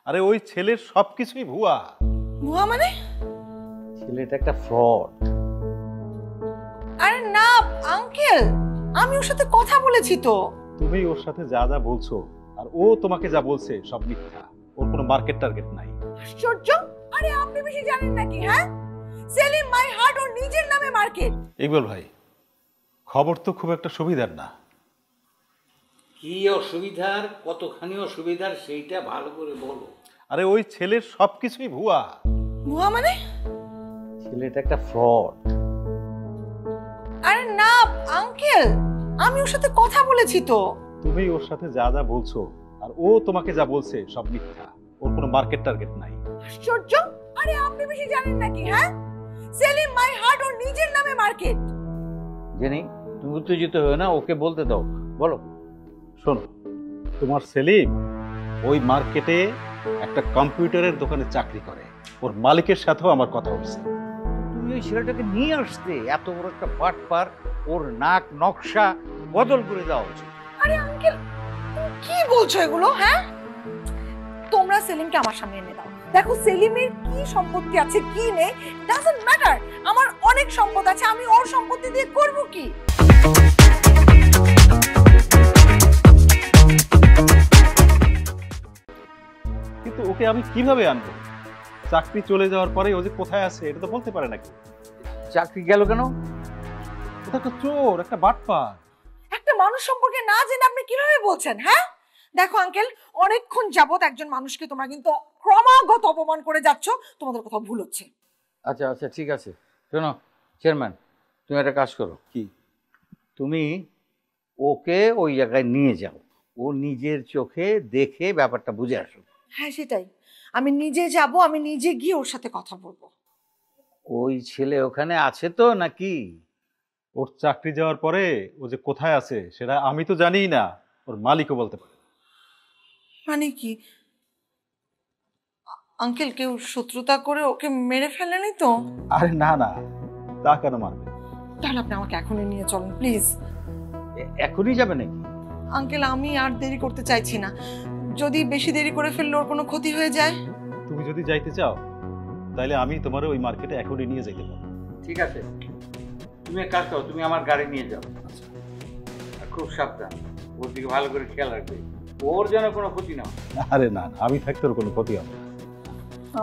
আরে ওই ছেলের সবকিছুই ভুয়া। ভুয়া মানে? ছেলেটা একটা ফ্রড। আরে না আঙ্কেল, আমি ওর সাথে কথা বলেছি তো। তুমি ওর সাথে যা যা বলছো আর ও তোমাকে যা বলছে সব মিথ্যা। ওর কোনো মার্কেট টার্গেট নাই। আশ্চর্য! আরে আপনি বেশি জানেন নাকি? হ্যাঁ, সেলিম মাই হার্ট ওর নিজের নামে মার্কেট। ইকবাল ভাই, খবর তো খুব একটা সুবিধার না। কি অসুবিধার, কতখানি অসুবিধার সেইটা ভালো করে বলো। আরে ওই ছেলের সবকিছুই ভুয়া। ভুয়া মানে? ছেলেটা একটা ফ্রড। আরে না আঙ্কেল, আমি ওর সাথে কথা বলেছি তো। তুমি ওর সাথে যা যা বলছো আর ও তোমাকে যা বলছে সব মিথ্যা। ওর কোনো মার্কেট টার্গেট নাই। আশ্চর্য! আরে আপনি বেশি জানেন নাকি? হ্যাঁ, সেলিম মাই হার্ট ওর নিজের নামে মার্কেট। জেনি, তুমি উত্তেজিত হয়ে না, ওকে বলতে দাও, বলো। শোনো, তোমার সেলিম ওই মার্কেটে একটা কম্পিউটারের দোকানে চাকরি করে। ওর মালিকের সাথেও আমার কথা হচ্ছে। তুমি ওই ছেলেটাকে নিয়ে আসতে, এত বড় একটা বাটপার, ওর নাক নকশা বদল করে দেওয়া উচিত। আরে আঙ্কেল, তুমি কি বলছো এগুলো? হ্যাঁ, তোমরা সেলিমকে আমার সামনে এনে দাও। দেখো সেলিমের কি সম্পত্তি আছে কি নেই ডাজন্ট ম্যাটার। আমার অনেক সম্পদ আছে, আমি ওর সম্পত্তি দিয়ে করব কি? কিন্তু ওকে আমি কিভাবে আনবো? চাকরি চলে যাওয়ার পরে ও যে কোথায় আছে এটা তো বলতে পারে নাকি। চাকরি গেল কেন? ও তো একটা চোর, একটা বাটপার। একটা মানুষ সম্পর্কে না জেনে আপনি কিভাবে বলছেন? হ্যাঁ, দেখো আঙ্কেল, অনেকক্ষণ যাবত একজন মানুষকে তোমরা কিন্তু ক্রমাগত অপমান করে যাচ্ছ। তোমাদের কোথাও ভুল হচ্ছে। আচ্ছা আচ্ছা, ঠিক আছে। শোনো চেয়ারম্যান, তুমি একটা কাজ করো। কি? তুমি ওকে ওই জায়গায় নিয়ে যাও, ও নিজের চোখে দেখে ব্যাপারটা বুঝে আসো। হ্যাঁ সেটাই, আমি নিজে যাব, আমি নিজে গিয়ে ওর সাথে কথা বলবো। ওই ছেলে ওখানে আছে তো নাকি? ওর চাকরি যাওয়ার পরে ও যে কোথায় আছে সেটা আমি তো জানিই না, ওর মালিকও বলতে পারে। মানে কি আঙ্কেল, কেউ শত্রুতা করে ওকে মেরে ফেলেনি তো? আরে না না, তা কেন মারবে? তাহলে আপনি আমাকে এখনই নিয়ে চলুন প্লিজ। এখনই যাবে নাকি? আঙ্কেল, আমি আর দেরি করতে চাইছি না। যদি বেশি দেরি করে ফেললে ওর কোনো ক্ষতি হয়ে যায়। তুমি যদি যাইতে চাও তাহলে আমি তোমার ওই মার্কেটে এখনই নিয়ে যাইতে পারবো। ঠিক আছে, তুমি এক কাজ করো, তুমি আমার গাড়ি নিয়ে যাও। আর খুব সাবধান, ওর দিকে ভালো করে খেয়াল রাখবে, ওর যেন কোনো ক্ষতি না হয়। আরে না না, আমি থাকতে ওর কোনো ক্ষতি হবে না।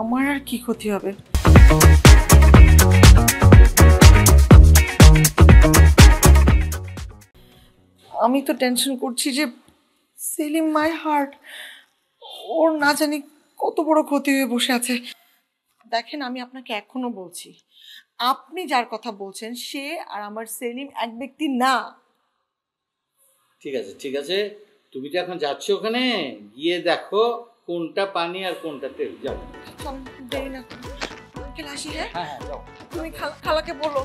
আমার আর কি ক্ষতি হবে? আমি তো টেনশন করছি যে সেলিম মাই হার্ট, ওর না জানি কত বড় ক্ষতি হয়ে বসে আছে। দেখেন, আমি আপনাকে এখনো বলছি, আপনি যার কথা বলছেন সে আর আমার সেলিম এক ব্যক্তি না। ঠিক আছে ঠিক আছে, তুমি তো এখন যাচ্ছ, ওখানে গিয়ে দেখো কোনটা পানি আর কোনটা তেল। যাও। চল, দেরি না করো। আঙ্কেল আসি। হ্যাঁ, হ্যাঁ হ্যাঁ, যাও। তুমি খালাকে বলো